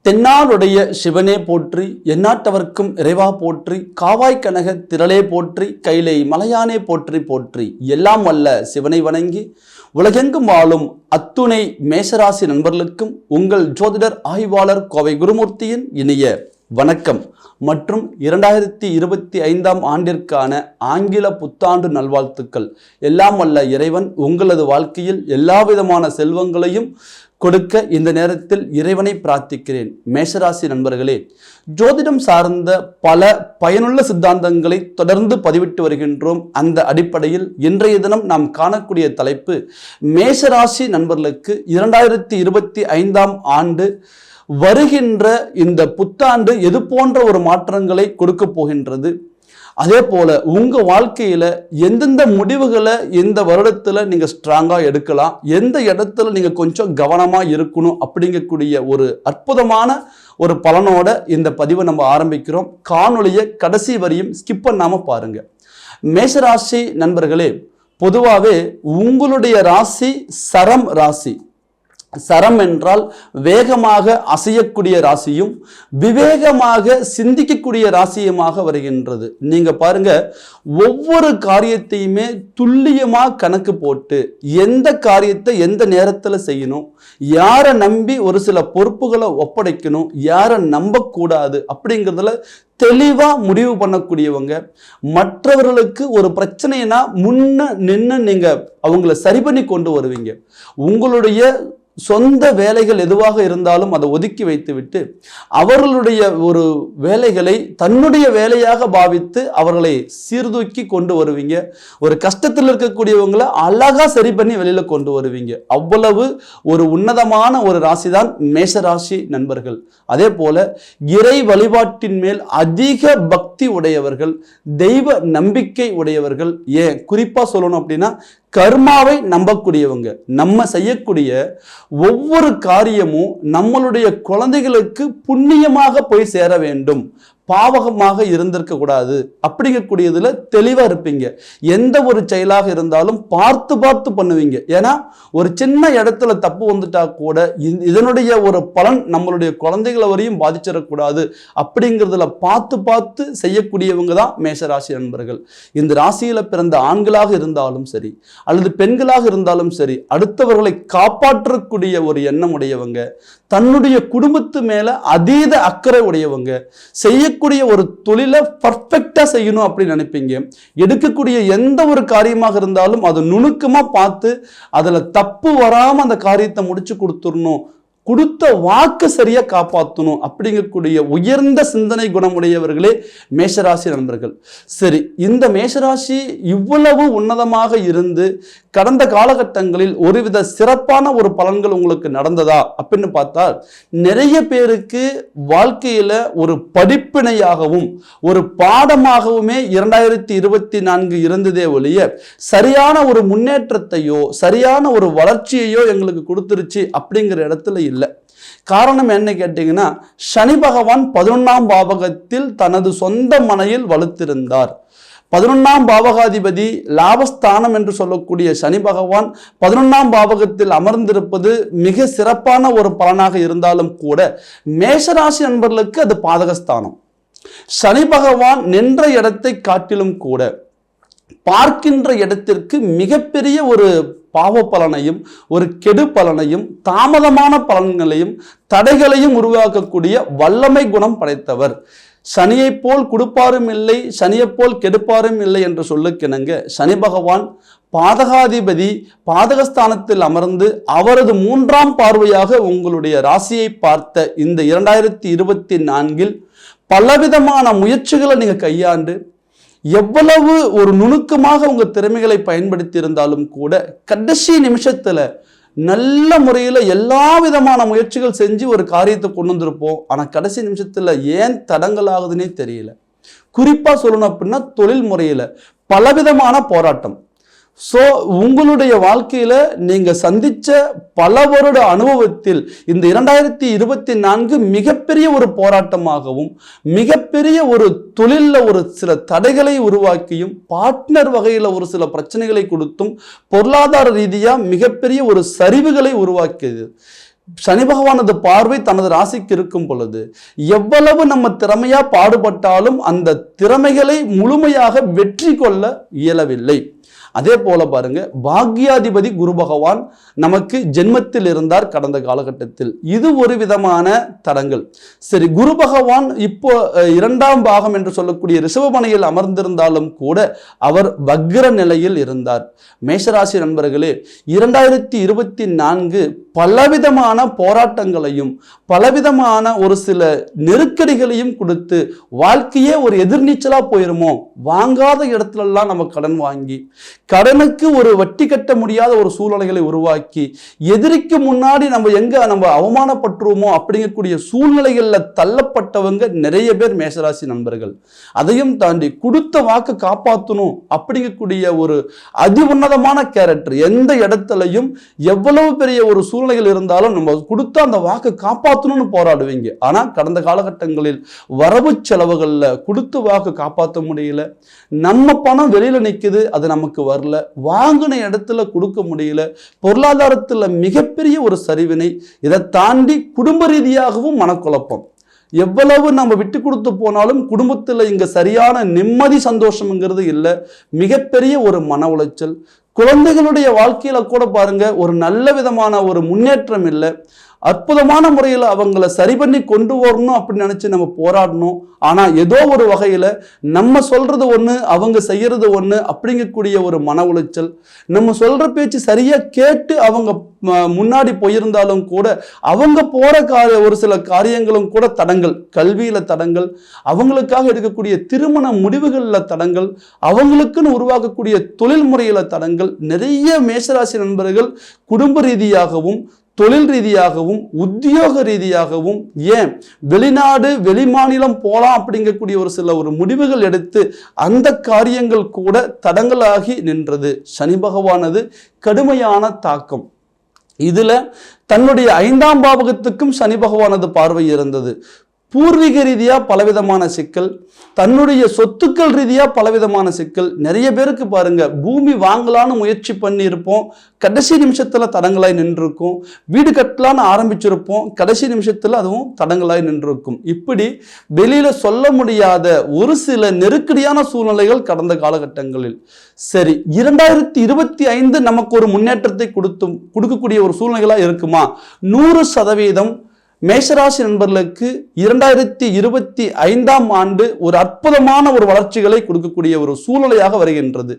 தென்னாடுடைய சிவனே போற்றி, எந்நாட்டவர்க்கும் இறைவா போற்றி, காவாய் கனக திரளே போற்றி, கைலை மலையானே போற்றி போற்றி. எல்லாம் வல்ல சிவனை வணங்கி உலகெங்கும் வாழும் அத்துணை மேஷராசி நண்பர்களுக்கும் உங்கள் ஜோதிடர் ஆய்வாளர் கோவை குருமூர்த்தியின் இனிய வணக்கம் மற்றும் 2025 ஆண்டிற்கான ஆங்கில புத்தாண்டு நல்வாழ்த்துக்கள். எல்லாம் வல்ல இறைவன் உங்களது வாழ்க்கையில் எல்லா விதமான செல்வங்களையும் கொடுக்க இந்த நேரத்தில் இறைவனை பிரார்த்திக்கிறேன். மேஷராசி நண்பர்களே, ஜோதிடம் சார்ந்த பல பயனுள்ள சித்தாந்தங்களை தொடர்ந்து பதிவிட்டு வருகின்றோம். அந்த அடிப்படையில் இன்றைய தினம் நாம் காணக்கூடிய தலைப்பு, மேஷராசி நண்பர்களுக்கு 2025 ஆண்டு வருகின்ற இந்த புத்தாண்டு எது போன்ற ஒரு மாற்றங்களை கொடுக்க போகின்றது, அதே போல உங்க வாழ்க்கையில எந்தெந்த முடிவுகளை இந்த வருடத்துல நீங்க ஸ்ட்ராங்கா எடுக்கலாம், எந்த இடத்துல நீங்க கொஞ்சம் கவனமா இருக்கணும் அப்படிங்கக்கூடிய ஒரு அற்புதமான ஒரு பலனோட இந்த பதிவை நம்ம ஆரம்பிக்கிறோம். காணொலியை கடைசி வரையும் ஸ்கிப் பண்ணாம பாருங்க. மேஷராசி நண்பர்களே, பொதுவாகவே உங்களுடைய ராசி சரம் ராசி. சரம் என்றால் வேகமாக அசையக்கூடிய ராசியும் விவேகமாக சிந்திக்கக்கூடிய ராசியுமாக வருகின்றது. நீங்க பாருங்க, ஒவ்வொரு காரியத்தையுமே துல்லியமா கணக்கு போட்டு எந்த காரியத்தை எந்த நேரத்தில் செய்யணும், யாரை நம்பி ஒரு சில பொறுப்புகளை ஒப்படைக்கணும், யாரை நம்பக்கூடாது அப்படிங்கிறதுல தெளிவா முடிவு பண்ணக்கூடியவங்க. மற்றவர்களுக்கு ஒரு பிரச்சனைனா முன்ன நின்று நீங்க அவங்கள சரி பண்ணி கொண்டு வருவீங்க. உங்களுடைய சொந்த வேலைகள் எதுவாக இருந்தாலும் அதை ஒதுக்கி வைத்துவிட்டு அவர்களுடைய ஒரு வேலைகளை தன்னுடைய வேலையாக பாவித்து அவர்களை சீர்தூக்கி கொண்டு வருவீங்க. ஒரு கஷ்டத்தில் இருக்கக்கூடியவங்களை அழகா சரி பண்ணி வெளியில கொண்டு வருவீங்க. அவ்வளவு ஒரு உன்னதமான ஒரு ராசி தான் மேஷராசி நண்பர்கள். அதே போல இறை வழிபாட்டின் மேல் அதிக பக்தி உடையவர்கள், தெய்வ நம்பிக்கை உடையவர்கள். ஏன் குறிப்பா சொல்லணும் அப்படின்னா, கர்மாவை நம்பக்கூடியவங்க. நம்ம செய்யக்கூடிய ஒவ்வொரு காரியமும் நம்மளுடைய குழந்தைகளுக்கு புண்ணியமாக போய் சேர வேண்டும், பாவகமாக இருந்திருக்க கூடாது அப்படிங்கக்கூடியதுல தெளிவா இருப்பீங்க. எந்த ஒரு செயலாக இருந்தாலும் பார்த்து பார்த்து பண்ணுவீங்க. ஏன்னா ஒரு சின்ன இடத்துல தப்பு வந்துட்டா கூட இதனுடைய ஒரு பலன் நம்மளுடைய குழந்தைகளை வரையும் பாதிச்சிடக்கூடாது அப்படிங்கிறதுல பார்த்து பார்த்து செய்யக்கூடியவங்க தான் மேஷராசி நண்பர்கள். இந்த ராசியில பிறந்த ஆண்களாக இருந்தாலும் சரி அல்லது பெண்களாக இருந்தாலும் சரி, அடுத்தவர்களை காப்பாற்றக்கூடிய ஒரு எண்ணம் உடையவங்க, தன்னுடைய குடும்பத்து மேல அதீத அக்கறை உடையவங்க, செய்யக்கூடிய ஒரு தொழிலை பர்ஃபெக்டா செய்யணும் அப்படின்னு நினைப்பீங்க. எடுக்கக்கூடிய எந்த ஒரு காரியமாக இருந்தாலும் அதை நுணுக்கமா பார்த்து அதுல தப்பு வராம அந்த காரியத்தை முடிச்சு கொடுத்துடணும், கொடுத்த வாக்கு சரியா காப்பாற்றணும் அப்படிங்கக்கூடிய உயர்ந்த சிந்தனை குணமுடையவர்களே மேஷராசி நண்பர்கள். சரி, இந்த மேஷராசி இவ்வளவு உன்னதமாக இருந்து கடந்த காலகட்டங்களில் ஒருவித சிறப்பான ஒரு பலன்கள் உங்களுக்கு நடந்ததா அப்படின்னு பார்த்தால், நிறைய பேருக்கு வாழ்க்கையில ஒரு படிப்பினையாகவும் ஒரு பாடமாகவுமே 2024 இருந்ததே ஒழிய சரியான ஒரு முன்னேற்றத்தையோ சரியான ஒரு வளர்ச்சியையோ எங்களுக்கு கொடுத்துருச்சு அப்படிங்கிற இடத்துல இல்லை. காரணம் என்ன கேட்டீங்கன்னா, சனி பகவான் 11ஆம் பாவகத்தில் தனது சொந்த மனையில் வலுத்திருந்தார். 11ஆம் பாவகாதிபதி லாபஸ்தானம் என்று சொல்லக்கூடிய சனி பகவான் 11ஆம் பாவகத்தில் அமர்ந்திருப்பது மிக சிறப்பான ஒரு பலனாக இருந்தாலும் கூட மேஷராசி நண்பர்களுக்கு அது பாதகஸ்தானம். சனி பகவான் நின்ற இடத்தை காட்டிலும் கூட பார்க்கின்ற இடத்திற்கு மிகப்பெரிய ஒரு பாவ பலனையும் ஒரு கெடு பலனையும் தாமதமான பலன்களையும் தடைகளையும் உருவாக்கக்கூடிய வல்லமை குணம் படைத்தவர். சனியை போல் கொடுப்பாரும் இல்லை, சனியை போல் கெடுப்பாரும் இல்லை என்று சொல்லுக்கிணங்க சனி பகவான் பாதகாதிபதி பாதகஸ்தானத்தில் அமர்ந்து அவரது 3ஆம் பார்வையாக உங்களுடைய ராசியை பார்த்த இந்த 2024 பலவிதமான முயற்சிகளை நீங்க கையாண்டு எவ்வளவு ஒரு நுணுக்கமாக உங்க திறமைகளை பயன்படுத்தி இருந்தாலும் கூட கடைசி நிமிஷத்துல நல்ல முறையில் எல்லா விதமான முயற்சிகள் செஞ்சு ஒரு காரியத்தை கொண்டு வந்திருப்போம். ஆனா கடைசி நிமிஷத்துல ஏன் தடங்கள் ஆகுதுன்னே தெரியல. குறிப்பா சொல்லணும் அப்படின்னா, தொழில் முறையில பலவிதமான போராட்டம். ஸோ உங்களுடைய வாழ்க்கையில நீங்க சந்திச்ச பல வருட அனுபவத்தில் இந்த 2024 மிகப்பெரிய ஒரு போராட்டமாகவும் மிகப்பெரிய ஒரு தொழிலில் ஒரு சில தடைகளை உருவாக்கியும் பார்ட்னர் வகையில் ஒரு சில பிரச்சனைகளை கொடுத்தும் பொருளாதார ரீதியாக மிகப்பெரிய ஒரு சரிவுகளை உருவாக்கியது. சனி பகவானது பார்வை தனது ராசிக்கு இருக்கும் பொழுது எவ்வளவு நம்ம திறமையா பாடுபட்டாலும் அந்த திறமைகளை முழுமையாக வெற்றி கொள்ள இயலவில்லை. அதே போல பாருங்க, பாக்யாதிபதி குரு பகவான் நமக்கு ஜென்மத்தில் இருந்தார் கடந்த காலகட்டத்தில். இது ஒரு விதமான தடங்கள். சரி, குரு பகவான் இப்போ 2ஆம் பாகம் என்று சொல்லக்கூடிய ரிஷபமனையில் அமர்ந்திருந்தாலும் கூட அவர் வக்ர நிலையில் இருந்தார். மேஷராசி நண்பர்களே, 2024 பலவிதமான போராட்டங்களையும் பலவிதமான ஒரு சில நெருக்கடிகளையும் கொடுத்து வாழ்க்கையே ஒரு எதிர்நீச்சலா போயிருமோ, வாங்காத இடத்துல எல்லாம் நம்ம கடன் வாங்கி கடனுக்கு ஒரு வட்டி கட்ட முடியாத ஒரு சூழ்நிலைகளை உருவாக்கி எதிரிக்கு முன்னாடி நம்ம அவமானப்பட்டுருவோமோ அப்படிங்கக்கூடிய சூழ்நிலைகள்ல தள்ளப்பட்டவங்க நிறைய பேர் மேஷராசி நண்பர்கள். அதையும் தாண்டி கொடுத்த வாக்கு காப்பாற்றணும் அப்படிங்கக்கூடிய ஒரு அதி உன்னதமான கேரக்டர். எந்த இடத்துலையும் எவ்வளவு பெரிய ஒரு சூழ்நிலைகள் இருந்தாலும் நம்ம கொடுத்த அந்த வாக்கு காப்பாற்றணும்னு போராடுவீங்க. ஆனா கடந்த காலகட்டங்களில் வரவு செலவுகள்ல கொடுத்து வாக்கு காப்பாற்ற முடியல. நம்ம பணம் வெளியில நிக்குது, அது நமக்கு வரல. வாங்கின இடத்துல கொடுக்க முடியல. பொருளாதாரத்துல மிகப்பெரிய ஒரு சரிவினை. இதை தாண்டி குடும்ப ரீதியாகவும் மனக்குழப்பம். எவ்வளவு நம்ம விட்டு கொடுத்து போனாலும் குடும்பத்துல இங்க சரியான நிம்மதி சந்தோஷம்ங்கிறது இல்லை. மிகப்பெரிய ஒரு மன உளைச்சல். குழந்தைகளுடைய வாழ்க்கையில கூட பாருங்க, ஒரு நல்ல விதமான ஒரு முன்னேற்றம் இல்லை. அற்புதமான முறையில் அவங்கள சரி பண்ணி கொண்டு வரணும் அப்படின்னு நினைச்சு நம்ம போராடணும். ஆனா ஏதோ ஒரு வகையில நம்ம சொல்றது ஒண்ணு, அவங்க செய்யறது ஒண்ணு அப்படிங்கக்கூடிய ஒரு மன உளைச்சல். நம்ம சொல்ற பேச்சு சரியா கேட்டு அவங்க முன்னாடி போயிருந்தாலும் கூட அவங்க போற ஒரு சில காரியங்களும் கூட தடங்கள். கல்வியில தடங்கள், அவங்களுக்காக எடுக்கக்கூடிய திருமண முடிவுகள்ல தடங்கள், அவங்களுக்குன்னு உருவாக்கக்கூடிய தொழில் முறையில தடங்கள். நிறைய மேஷராசி நண்பர்கள் குடும்ப ரீதியாகவும் தொழில் ரீதியாகவும் உத்தியோக ரீதியாகவும் ஏன் வெளிநாடு வெளிமாநிலம் போலாம் அப்படிங்கக்கூடிய ஒரு சில முடிவுகள் எடுத்து அந்த காரியங்கள் கூட தடங்களாகி நின்றது. சனி பகவானது கடுமையான தாக்கம். இதுல தன்னுடைய 5ஆம் பாவகத்துக்கும் சனி பகவானது பார்வை இருந்தது. பூர்வீக ரீதியா பலவிதமான சிக்கல், தன்னுடைய சொத்துக்கள் ரீதியா பலவிதமான சிக்கல். நிறைய பேருக்கு பாருங்க, பூமி வாங்கலான்னு முயற்சி பண்ணி இருப்போம், கடைசி நிமிஷத்துல தடங்களாய் நின்றுருக்கும். வீடு கட்டலான்னு ஆரம்பிச்சிருப்போம், கடைசி நிமிஷத்துல அதுவும் தடங்களாய் நின்றுருக்கும். இப்படி வெளியில சொல்ல முடியாத ஒரு சில நெருக்கடியான சூழ்நிலைகள் கடந்த காலகட்டங்களில். சரி, 2025 நமக்கு ஒரு முன்னேற்றத்தை கொடுக்கக்கூடிய ஒரு சூழ்நிலைகளா இருக்குமா? 100% மேஷராசி நண்பர்களுக்கு 2025ஆம் ஆண்டு ஒரு அற்புதமான ஒரு வளர்ச்சிகளை கொடுக்கக்கூடிய ஒரு சூழ்நிலையாக வருகின்றது.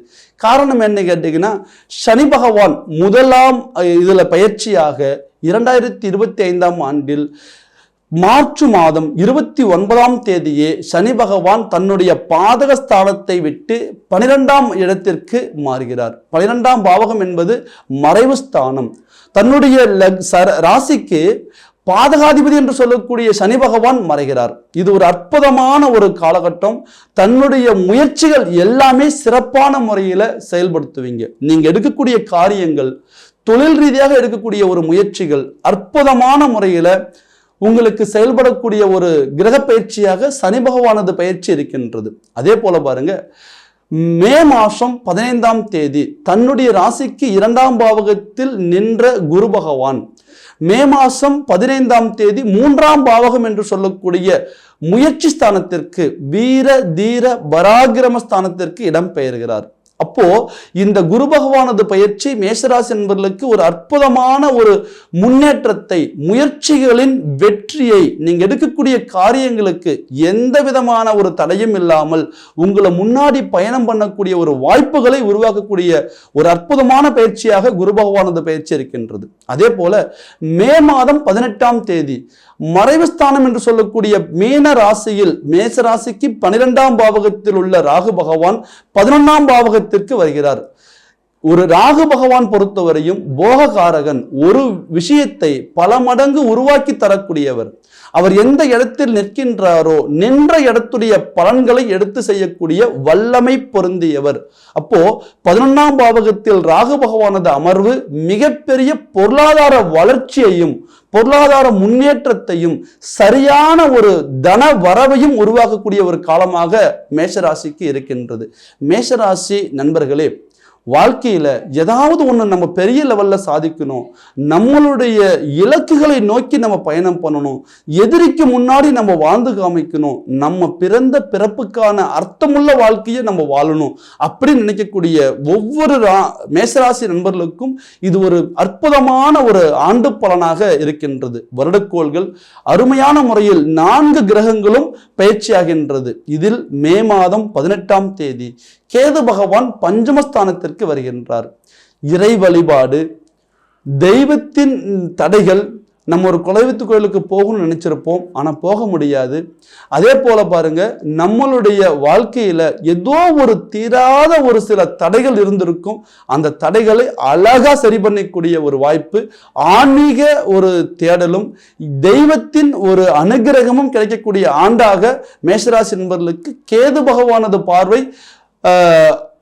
காரணம் என்ன கேட்டீங்கன்னா, சனி பகவான் முதலாம் இதுல பயிற்சியாக 2025ஆம் ஆண்டில் மார்ச் மாதம் 29ஆம் தேதியே சனி பகவான் தன்னுடைய பாதக ஸ்தானத்தை விட்டு 12ஆம் இடத்திற்கு மாறுகிறார். 12ஆம் பாவகம் என்பது மறைவு ஸ்தானம். தன்னுடைய ராசிக்கு பாதகாதிபதி என்று சொல்லக்கூடிய சனி பகவான் மறைகிறார். இது ஒரு அற்புதமான ஒரு காலகட்டம். தன்னுடைய முயற்சிகள் எல்லாமே சிறப்பான முறையில செயல்படுத்துவீங்க. நீங்க எடுக்கக்கூடிய காரியங்கள், தொழில் ரீதியாக எடுக்கக்கூடிய ஒரு முயற்சிகள் அற்புதமான முறையில உங்களுக்கு செயல்படக்கூடிய ஒரு கிரக பயிற்சியாக சனி பகவானது பயிற்சி இருக்கின்றது. அதே போல பாருங்க, மே மாசம் 15ஆம் தேதி தன்னுடைய ராசிக்கு 2ஆம் பாவகத்தில் நின்ற குரு பகவான் மே மாசம் 15ஆம் தேதி 3ஆம் பாவகம் என்று சொல்லக்கூடிய முயற்சி ஸ்தானத்திற்கு, வீர தீர பராக்கிரம ஸ்தானத்திற்கு இடம் பெயர்கிறார். அப்போ இந்த குரு பகவானது பயிற்சி மேஷராசி என்பவர்களுக்கு ஒரு அற்புதமான ஒரு முன்னேற்றத்தை, முயற்சிகளின் வெற்றியை, நீங்க எடுக்கக்கூடிய காரியங்களுக்கு எந்த விதமான ஒரு தடையும் இல்லாமல் உங்களை முன்னாடி பயணம் பண்ணக்கூடிய ஒரு வாய்ப்புகளை உருவாக்கக்கூடிய ஒரு அற்புதமான பயிற்சியாக குரு பகவானது பயிற்சி இருக்கின்றது. அதே போல மே மாதம் 18ஆம் தேதி மறைவு ஸ்தானம் என்று சொல்லக்கூடிய மீன ராசியில் மேச ராசிக்கு 12ஆம் பாவகத்தில் உள்ள ராகு பகவான் 11ஆம் பாவகத்திற்கு வருகிறார். ஒரு ராகு பகவான் பொறுத்தவரையும் போககாரகன், ஒரு விஷயத்தை பல மடங்கு உருவாக்கி தரக்கூடியவர். அவர் எந்த இடத்தில் நிற்கின்றாரோ நின்ற இடத்துடைய பலன்களை எடுத்து செய்யக்கூடிய வல்லமை பொருந்தியவர். அப்போ 11ஆம் பாவகத்தில் ராகு பகவானது அமர்வு மிகப்பெரிய பொருளாதார வளர்ச்சியையும் பொருளாதார முன்னேற்றத்தையும் சரியான ஒரு தன வரவையும் உருவாக்கக்கூடிய ஒரு காலமாக மேஷராசிக்கு இருக்கின்றது. மேஷராசி நண்பர்களே, வாழ்க்கையில ஏதாவது ஒண்ணு நம்ம பெரிய லெவல்ல சாதிக்கணும், நம்மளுடைய இலக்குகளை நோக்கி நம்ம பயணம் பண்ணணும், எதிரிக்கு முன்னாடி நம்ம வாழ்ந்து காமிக்கணும், நம்ம பிறந்த பிறப்புக்கான அர்த்தமுள்ள வாழ்க்கையை நம்ம வாழணும் அப்படின்னு நினைக்கக்கூடிய ஒவ்வொரு மேஷராசி நண்பர்களுக்கும் இது ஒரு அற்புதமான ஒரு ஆண்டு பலனாக இருக்கின்றது. வருடக்கோள்கள் அருமையான முறையில் 4 கிரகங்களும் பயிற்சியாகின்றது. இதில் மே மாதம் 18ஆம் தேதி கேது பகவான் பஞ்சமஸ்தானத்திற்கு வருகின்றார். இறை வழிபாடு, தெய்வத்தின் தடைகள், நம்ம ஒரு குலதெய்வத்து கோயிலுக்கு போகணும்னு நினைச்சிருப்போம், ஆனா போக முடியாது. அதே போல பாருங்க, நம்மளுடைய வாழ்க்கையில ஏதோ ஒரு தீராத ஒரு சில தடைகள் இருந்திருக்கும். அந்த தடைகளை அழகா சரி பண்ணக்கூடிய ஒரு வாய்ப்பு, ஆன்மீக ஒரு தேடலும் தெய்வத்தின் ஒரு அனுகிரகமும் கிடைக்கக்கூடிய ஆண்டாக மேஷராசி நண்பர்களுக்கு கேது பகவானது பார்வை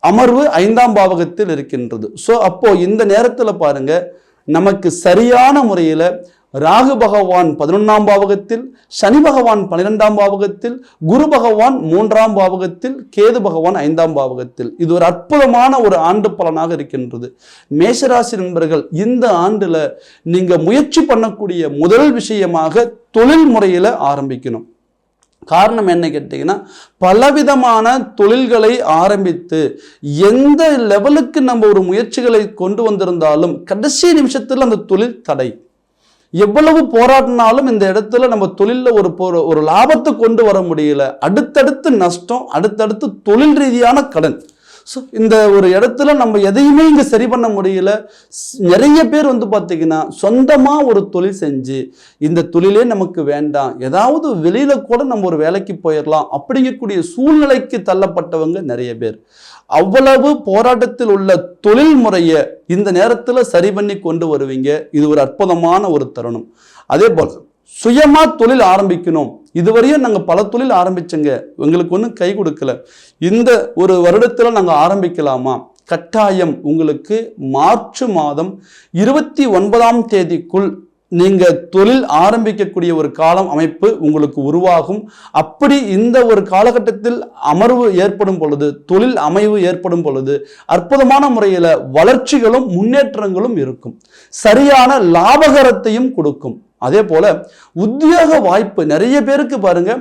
அமர்வு 5ஆம் பாவகத்தில் இருக்கின்றது. ஸோ அப்போ இந்த நேரத்தில் பாருங்க, நமக்கு சரியான முறையில் ராகு பகவான் 11ஆம் பாவகத்தில், சனி பகவான் 12ஆம் பாவகத்தில், குரு பகவான் 3ஆம் பாவகத்தில், கேது பகவான் 5ஆம் பாவகத்தில். இது ஒரு அற்புதமான ஒரு ஆண்டு பலனாக இருக்கின்றது. மேஷராசி நண்பர்கள் இந்த ஆண்டுல நீங்க முயற்சி பண்ணக்கூடிய முதல் விஷயமாக தொழில் முறையில ஆரம்பிக்கணும். காரணம் என்ன கேட்டீங்கன்னா, பலவிதமான தொழில்களை ஆரம்பித்து எந்த லெவலுக்கு நம்ம ஒரு முயற்சிகளை கொண்டு வந்திருந்தாலும் கடைசி நிமிஷத்தில் அந்த தொழில் தடை. எவ்வளவு போராடினாலும் இந்த இடத்துல நம்ம தொழில ஒரு லாபத்தை கொண்டு வர முடியல, அடுத்தடுத்து நஷ்டம், அடுத்தடுத்து தொழில் ரீதியான கடன். ஸோ இந்த ஒரு இடத்துல நம்ம எதையுமே இங்கே சரி பண்ண முடியல. நிறைய பேர் பார்த்தீங்கன்னா சொந்தமாக ஒரு தொழில் செஞ்சு இந்த தொழிலே நமக்கு வேண்டாம், ஏதாவது வெளியில கூட நம்ம ஒரு வேலைக்கு போயிடலாம் அப்படிங்கக்கூடிய சூழ்நிலைக்கு தள்ளப்பட்டவங்க நிறைய பேர். அவ்வளவு போராட்டத்தில் உள்ள தொழில் முறையை இந்த நேரத்தில் சரி பண்ணி கொண்டு வருவீங்க. இது ஒரு அற்புதமான ஒரு தருணம். அதே போல் சுயமா தொழில் ஆரம்பிக்கணும். இதுவரையும் நாங்கள் பல தொழில் ஆரம்பிச்சோங்க, எங்களுக்கு ஒன்றும் கை கொடுக்கல, இந்த ஒரு வருடத்தில் நாங்கள் ஆரம்பிக்கலாமா? கட்டாயம் உங்களுக்கு மார்ச் மாதம் 29ஆம் தேதிக்குள் நீங்க தொழில் ஆரம்பிக்கக்கூடிய ஒரு காலம் அமைப்பு உங்களுக்கு உருவாகும். அப்படி இந்த ஒரு காலகட்டத்தில் அமர்வு ஏற்படும் பொழுது, தொழில் அமைவு ஏற்படும் பொழுது அற்புதமான முறையில் வளர்ச்சிகளும் முன்னேற்றங்களும் இருக்கும், சரியான லாபகரத்தையும் கொடுக்கும். அதே போல உத்தியோக வாய்ப்பு நிறைய பேருக்கு பாருங்க,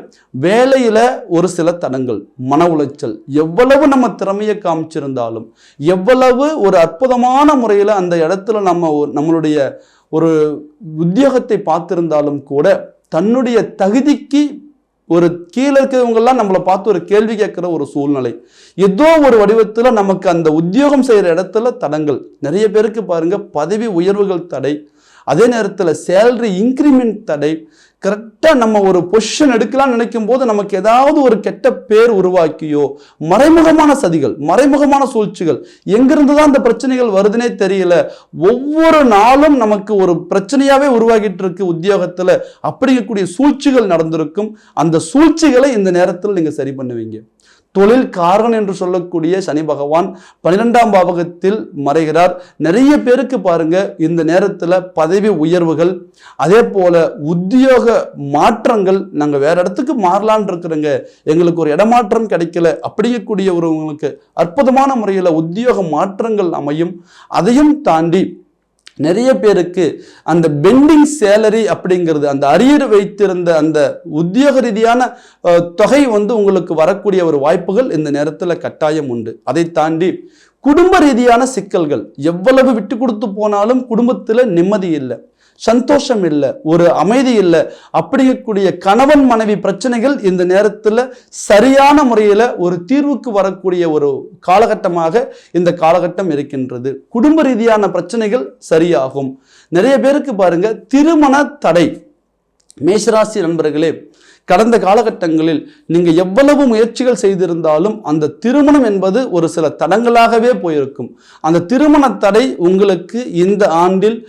வேலையில ஒரு சில தடங்கள், மன உளைச்சல், எவ்வளவு நம்ம திறமையை காமிச்சிருந்தாலும், எவ்வளவு ஒரு அற்புதமான முறையில் அந்த இடத்துல நம்மளுடைய ஒரு உத்தியோகத்தை பார்த்திருந்தாலும் கூட தன்னுடைய தகுதிக்கு ஒரு கீழே இருக்கிறவங்கெல்லாம் நம்மளை பார்த்து ஒரு கேள்வி கேட்கிற ஒரு சூழ்நிலை, ஏதோ ஒரு வடிவத்தில் நமக்கு அந்த உத்தியோகம் செய்கிற இடத்துல தடங்கள். நிறைய பேருக்கு பாருங்க பதவி உயர்வுகள் தடை, அதே நேரத்தில் சேலரி இன்க்ரிமெண்ட் தடை. கரெக்டாக நம்ம ஒரு பொசிஷன் எடுக்கலாம்னு நினைக்கும் போது நமக்கு ஏதாவது ஒரு கெட்ட பேர் உருவாக்கியோ, மறைமுகமான சதிகள், மறைமுகமான சூழ்ச்சிகள், எங்கிருந்து தான் அந்த பிரச்சனைகள் வருதுன்னே தெரியல, ஒவ்வொரு நாளும் நமக்கு ஒரு பிரச்சனையாவே உருவாகிட்டு இருக்கு உத்தியோகத்தில், அப்படிங்கக்கூடிய சூழ்ச்சிகள் நடந்திருக்கும். அந்த சூழ்ச்சிகளை இந்த நேரத்தில் நீங்க சரி பண்ணுவீங்க. தொழில் காரகன் என்று சொல்லக்கூடிய சனி பகவான் 12ஆம் பாவகத்தில் மறைகிறார். நிறைய பேருக்கு பாருங்க இந்த நேரத்தில் பதவி உயர்வுகள், அதே போல உத்தியோக மாற்றங்கள், நாங்கள் வேற இடத்துக்கு மாறலான் இருக்கிறோங்க, எங்களுக்கு ஒரு இடமாற்றம் கிடைக்கல அப்படிங்கக்கூடிய ஒருவங்களுக்கு அற்புதமான முறையில் உத்தியோக மாற்றங்கள் அமையும். அதையும் தாண்டி நிறைய பேருக்கு அந்த பெண்டிங் சேலரி அப்படிங்கிறது, அந்த அரியர் வைத்திருந்த அந்த உத்தியோக ரீதியான தொகை உங்களுக்கு வரக்கூடிய ஒரு வாய்ப்புகள் இந்த நேரத்தில் கட்டாயம் உண்டு. அதை தாண்டி குடும்ப ரீதியான சிக்கல்கள், எவ்வளவு விட்டு கொடுத்து போனாலும் குடும்பத்தில் நிம்மதி இல்லை, சந்தோஷம் இல்லை, ஒரு அமைதி இல்லை, அப்படிங்கக்கூடிய கணவன் மனைவி பிரச்சனைகள் இந்த நேரத்தில் சரியான முறையில் ஒரு தீர்வுக்கு வரக்கூடிய ஒரு காலகட்டமாக இந்த காலகட்டம் இருக்கின்றது. குடும்ப ரீதியான பிரச்சனைகள் சரியாகும். நிறைய பேருக்கு பாருங்க திருமண தடை. மேஷராசி நண்பர்களே, கடந்த காலகட்டங்களில் நீங்க எவ்வளவு முயற்சிகள் செய்திருந்தாலும் அந்த திருமணம் என்பது ஒரு சில தடங்களாகவே போயிருக்கும். அந்த திருமண தடை உங்களுக்கு இந்த ஆண்டில்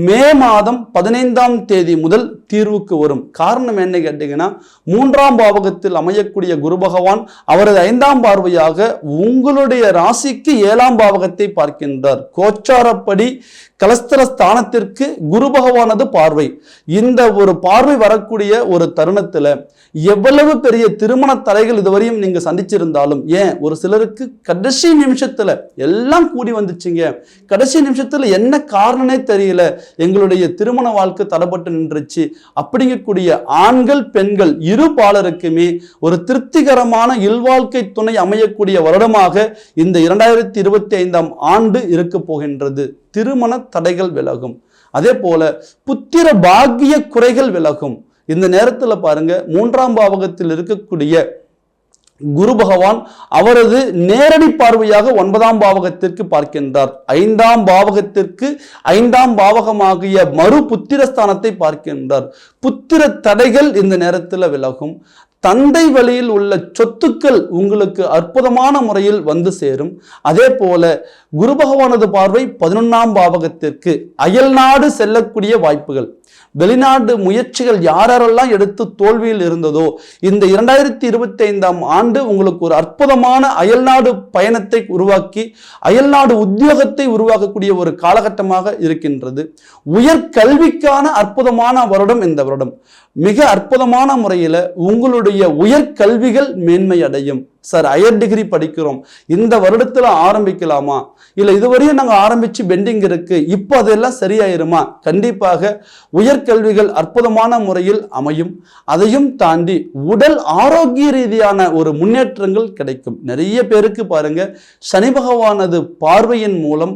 மே மாதம் 15ஆம் தேதி முதல் தீர்வுக்கு வரும். காரணம் என்ன கேட்டீங்கன்னா, 3ஆம் பாவகத்தில் அமையக்கூடிய குரு பகவான் அவரது 5ஆம் பார்வையாக உங்களுடைய ராசிக்கு 7ஆம் பாவகத்தை பார்க்கின்றார். கோச்சாரப்படி கலஸ்தர ஸ்தானத்திற்கு குரு பகவானது பார்வை. இந்த ஒரு பார்வை வரக்கூடிய ஒரு தருணத்துல எவ்வளவு பெரிய திருமண தடைகள் இதுவரையும் நீங்க சந்திச்சிருந்தாலும், ஏன் ஒரு சிலருக்கு கடைசி நிமிஷத்துல எல்லாம் கூடி வந்துச்சுங்க, கடைசி நிமிஷத்துல என்ன காரணமே தெரியல, எங்களுடைய திருமண வாழ்க்கை தடைப்பட்டு நின்றுச்சு அப்படிங்கக்கூடிய ஆண்கள் பெண்கள் இரு பாலருக்குமே ஒரு திருப்திகரமான இல்வாழ்க்கை துணை அமையக்கூடிய வருடமாக இந்த 2025ஆம் ஆண்டு இருக்க போகின்றது. திருமண தடைகள் விலகும். அதே போல புத்திர பாக்கிய குறைகள் விலகும். இந்த நேரத்தில் பாருங்க, 3ஆம் பாவகத்தில் இருக்கக்கூடிய குரு பகவான் அவரது நேரடி பார்வையாக 9ஆம் பாவகத்திற்கு பார்க்கின்றார். 5ஆம் பாவகத்திற்கு 5ஆம் பாவகமாகிய மறு புத்திரஸ்தானத்தை பார்க்கின்றார். புத்திர தடைகள் இந்த நேரத்தில் விலகும். தந்தை வழியில் உள்ள சொத்துக்கள் உங்களுக்கு அற்புதமான முறையில் வந்து சேரும். அதே போல குரு பகவானது பார்வை 11ஆம் பாவகத்திற்கு அயல்நாடு செல்லக்கூடிய வாய்ப்புகள், வெளிநாடு முயற்சிகள் யாரெல்லாம் எடுத்து தோல்வியில் இருந்ததோ, இந்த 2025ஆம் ஆண்டு உங்களுக்கு ஒரு அற்புதமான அயல்நாடு பயணத்தை உருவாக்கி அயல்நாடு உத்தியோகத்தை உருவாக்கக்கூடிய ஒரு காலகட்டமாக இருக்கின்றது. உயர்கல்விக்கான அற்புதமான வருடம் இந்த வருடம். மிக அற்புதமான முறையில் உங்களுடைய உயர்கல்விகள் மேன்மை அடையும். சார், ஹையர் டிகிரி படிக்கிறோம், இந்த வருடத்துல ஆரம்பிக்கலாமா, இல்லை இதுவரையும் நாங்கள் ஆரம்பிச்சு பெண்டிங் இருக்கு, இப்போ அதெல்லாம் சரியாயிருமா? கண்டிப்பாக உயர்கல்விகள் அற்புதமான முறையில் அமையும். அதையும் தாண்டி உடல் ஆரோக்கிய ரீதியான ஒரு முன்னேற்றங்கள் கிடைக்கும். நிறைய பேருக்கு பாருங்க, சனி பகவானது பார்வையின் மூலம்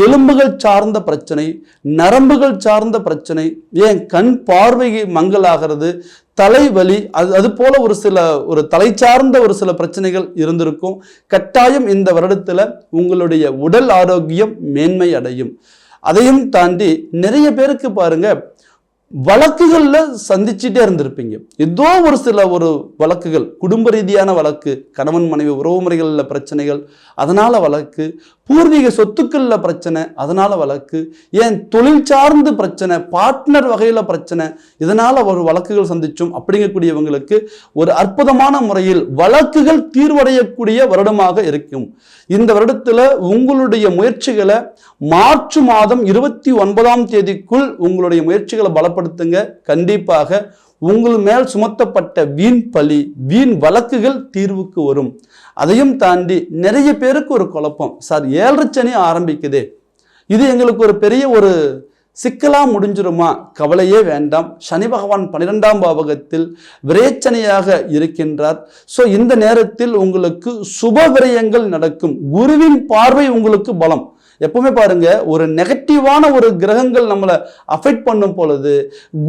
எலும்புகள் சார்ந்த பிரச்சனை, நரம்புகள் சார்ந்த பிரச்சனை, ஏன் கண் பார்வை மங்கலாகிறது, தலைவலி, அது போல ஒரு தலை சார்ந்த ஒரு சில பிரச்சனைகள் இருந்திருக்கும். கட்டாயம் இந்த வருடத்துல உங்களுடைய உடல் ஆரோக்கியம் மேன்மை அடையும். அதையும் தாண்டி நிறைய பேருக்கு பாருங்க, வழக்குகள்ல சந்திச்சுட்டே இருந்திருப்பீங்க. ஏதோ ஒரு வழக்குகள், குடும்ப ரீதியான வழக்கு, கணவன் மனைவி உறவு முறைகளில் பிரச்சனைகள், அதனால வழக்கு, பூர்வீக சொத்துக்கள்ல பிரச்சனை, அதனால வழக்கு, ஏன் தொழில் சார்ந்து பிரச்சனை, பார்ட்னர் வகையில பிரச்சனை, இதனால ஒரு வழக்குகள் சந்திச்சோம். அப்படிங்கக்கூடியவங்களுக்கு ஒரு அற்புதமான முறையில் வழக்குகள் தீர்வடையக்கூடிய வருடமாக இருக்கும். இந்த வருடத்துல உங்களுடைய முயற்சிகளை மார்ச் மாதம் 29ஆம் தேதிக்குள் உங்களுடைய முயற்சிகளை பலப்படுத்துங்க. கண்டிப்பாக உங்கள் மேல் சுமத்தப்பட்ட வீண் பழி, வீண் வழக்குகள் தீர்வுக்கு வரும். அதையும் தாண்டி நிறைய பேருக்கு ஒரு குழப்பம், சார் 7 சனி ஆரம்பிக்குதே, இது எங்களுக்கு ஒரு பெரிய ஒரு சிக்கலா முடிஞ்சிருமா? கவலையே வேண்டாம். சனி பகவான் 12ஆம் பாவகத்தில் விரயச்சனியாக இருக்கின்றார். ஸோ இந்த நேரத்தில் உங்களுக்கு சுப விரயங்கள் நடக்கும். குருவின் பார்வை உங்களுக்கு பலம். எப்பவுமே பாருங்க, ஒரு நெகட்டிவான ஒரு கிரகங்கள் நம்மளை அஃபெக்ட் பண்ணும் பொழுது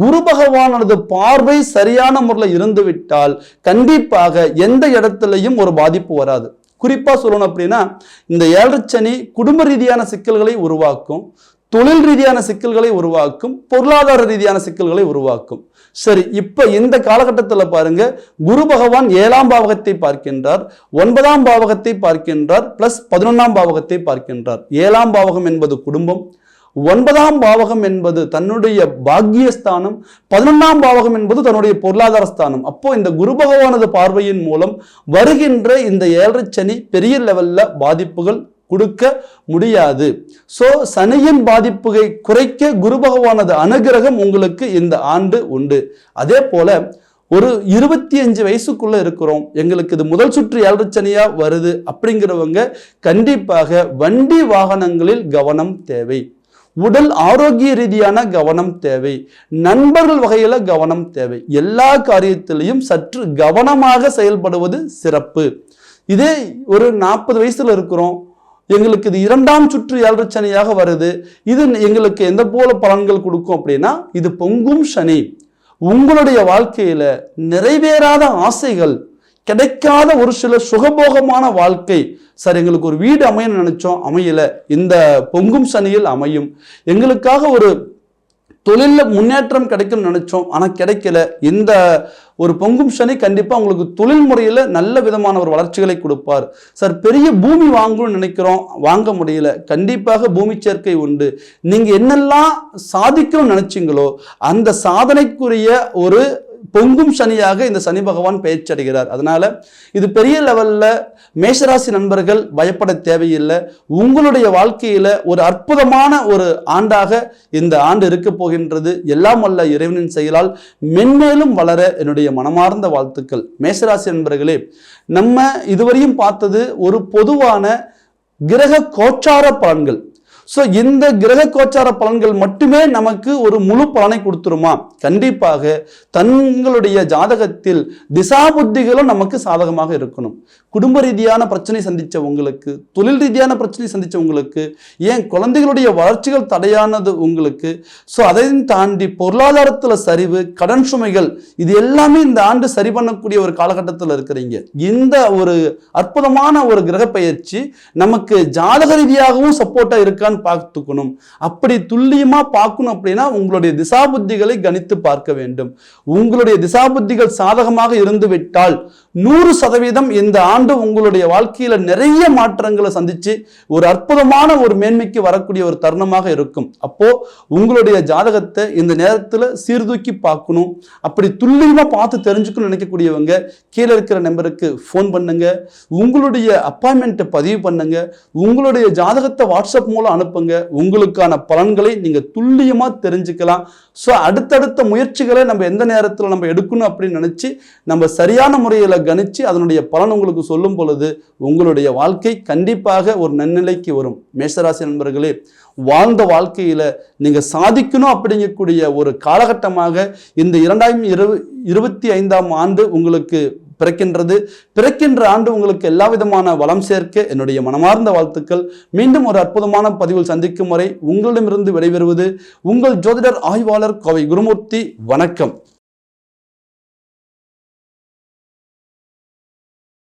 குரு பகவானது பார்வை சரியான முறையில் இருந்து விட்டால் கண்டிப்பாக எந்த இடத்துலையும் ஒரு பாதிப்பு வராது. குறிப்பா சொல்லணும் அப்படின்னா, இந்த 7 சனி குடும்ப ரீதியான சிக்கல்களை உருவாக்கும், தொழில் ரீதியான சிக்கல்களை உருவாக்கும், பொருளாதார ரீதியான சிக்கல்களை உருவாக்கும். சரி, இப்ப இந்த காலகட்டத்தில் பாருங்க, குரு பகவான் 7ஆம் பாவகத்தை பார்க்கின்றார், 9ஆம் பாவகத்தை பார்க்கின்றார், பிளஸ் 11ஆம் பாவகத்தை பார்க்கின்றார். 7ஆம் பாவகம் என்பது குடும்பம், 9ஆம் பாவகம் என்பது தன்னுடைய பாக்கியஸ்தானம், 11ஆம் பாவகம் என்பது தன்னுடைய பொருளாதார ஸ்தானம். அப்போ இந்த குரு பகவானது பார்வையின் மூலம் வருகின்ற இந்த 7 சனி பெரிய லெவல்ல பாதிப்புகள் கொடுக்க முடியாது. சோ சனியின் பாதிப்புகளை குறைக்க குரு பகவானது அனுகிரகம் உங்களுக்கு இந்த ஆண்டு உண்டு. அதே போல ஒரு 25 வயசுக்குள்ள இருக்கிறோம், எங்களுக்கு இது முதல் சுற்று 7 சனியா வருது அப்படிங்கிறவங்க கண்டிப்பாக வண்டி வாகனங்களில் கவனம் தேவை, உடல் ஆரோக்கிய ரீதியான கவனம் தேவை, நண்பர்கள் வகையில கவனம் தேவை. எல்லா காரியத்திலையும் சற்று கவனமாக செயல்படுவது சிறப்பு. இதே ஒரு 40 வயசுல இருக்கிறோம், எங்களுக்கு இது 2ஆம் சுற்று 7 சனியாக வருது, இது எங்களுக்கு எந்த போல பலன்கள் கொடுக்கும் அப்படின்னா, இது பொங்கும் சனி. உங்களுடைய வாழ்க்கையில நிறைவேறாத ஆசைகள், கிடைக்காத ஒரு சில சுகபோகமான வாழ்க்கை, சார் எங்களுக்கு ஒரு வீடு அமையணும்னு நினைச்சோம், அமையல, இந்த பொங்கும் சனியில் அமையும். எங்களுக்காக ஒரு தொழில முன்னேற்றம் கிடைக்கும் நினைச்சோம், ஆனா கிடைக்கல, இந்த ஒரு பொங்கும் சனி கண்டிப்பா உங்களுக்கு தொழில் முறையில நல்ல விதமான ஒரு வளர்ச்சிகளை கொடுப்பார். சார் பெரிய பூமி வாங்கணும்னு நினைக்கிறோம், வாங்க முடியல, கண்டிப்பாக பூமி சேர்க்கை உண்டு. நீங்க என்னெல்லாம் சாதிக்கணும்னு நினைச்சீங்களோ அந்த சாதனைக்குரிய ஒரு பொங்கும் சனியாக இந்த சனி பகவான் பயிற்சி அடைகிறார். அதனால இது பெரிய லெவல்ல மேஷராசி நண்பர்கள் பயப்பட தேவையில்லை. உங்களுடைய வாழ்க்கையில ஒரு அற்புதமான ஒரு ஆண்டாக இந்த ஆண்டு இருக்க போகின்றது. எல்லாம் வல்ல இறைவனின் செயலால் மென்மேலும் வளர என்னுடைய மனமார்ந்த வாழ்த்துக்கள். மேஷராசி நண்பர்களே, நம்ம இதுவரையும் பார்த்தது ஒரு பொதுவான கிரக கோச்சார பலன்கள். ஸோ இந்த கிரக கோச்சார பலன்கள் மட்டுமே நமக்கு ஒரு முழு பலனை கொடுத்துருமா? கண்டிப்பாக தங்களுடைய ஜாதகத்தில் திசா புத்திகளும் நமக்கு சாதகமாக இருக்கணும். குடும்ப ரீதியான பிரச்சனை சந்திச்ச உங்களுக்கு, தொழில் ரீதியான பிரச்சனை சந்திச்ச உங்களுக்கு, ஏன் குழந்தைகளுடைய வளர்ச்சிகள் தடையானது உங்களுக்கு, ஸோ அதையும் தாண்டி பொருளாதாரத்தில் சரிவு, கடன் சுமைகள், இது எல்லாமே இந்த ஆண்டு சரி பண்ணக்கூடிய ஒரு காலகட்டத்தில் இருக்கிறீங்க. இந்த ஒரு அற்புதமான ஒரு கிரக பயிற்சி நமக்கு ஜாதக ரீதியாகவும் சப்போர்ட்டா இருக்கான்னு பார்த்துக்கணும். அப்படி துல்லியமா பார்க்கணும் அப்படின்னா உங்களுடைய திசா புத்திகளை கணித்து பார்க்க வேண்டும். உங்களுடைய திசா புத்திகள் சாதகமாக இருந்து விட்டால் 100% இந்த ஆண்டு உங்களுடைய வாழ்க்கையில நிறைய மாற்றங்களை சந்திச்சு ஒரு அற்புதமான ஒரு மேன்மைக்கு வரக்கூடிய ஒரு தருணமாக இருக்கும். அப்போ உங்களுடைய ஜாதகத்தை இந்த நேரத்தில் சீர்தூக்கி பார்க்கணும். அப்படி துல்லியமா பார்த்து தெரிஞ்சுக்கணும்னு நினைக்கக்கூடியவங்க கீழே இருக்கிற நம்பருக்கு ஃபோன் பண்ணுங்க. உங்களுடைய அப்பாயின்மெண்ட்டை பதிவு பண்ணுங்க. உங்களுடைய ஜாதகத்தை வாட்ஸ்அப் மூலம் அனுப்புங்க. உங்களுக்கான பலன்களை நீங்க துல்லியமா தெரிஞ்சுக்கலாம். ஸோ அடுத்தடுத்த முயற்சிகளை நம்ம எந்த நேரத்தில் நம்ம எடுக்கணும் அப்படின்னு நினைச்சு நம்ம சரியான முறையில் கணிச்சு அதனுடைய பலன் உங்களுக்கு சொல்லும் பொழுது உங்களுடைய வாழ்க்கை கண்டிப்பாக ஒரு நன்னிலைக்கு வரும். மேஷராசி நண்பர்களே, வாழ்ந்த வாழ்க்கையில நீங்க சாதிக்கணும் அப்படிங்கக்கூடிய ஒரு காலகட்டமாக இந்த 2025ஆம் ஆண்டு உங்களுக்கு பிறக்கின்ற ஆண்டு உங்களுக்கு எல்லா விதமான வளம் சேர்க்க என்னுடைய மனமார்ந்த வாழ்த்துக்கள். மீண்டும் ஒரு அற்புதமான பதிவில் சந்திக்கும் வரை உங்களிடமிருந்து விடைபெறுவது உங்கள் ஜோதிடர் ஆய்வாளர் கோவை குருமூர்த்தி. வணக்கம்.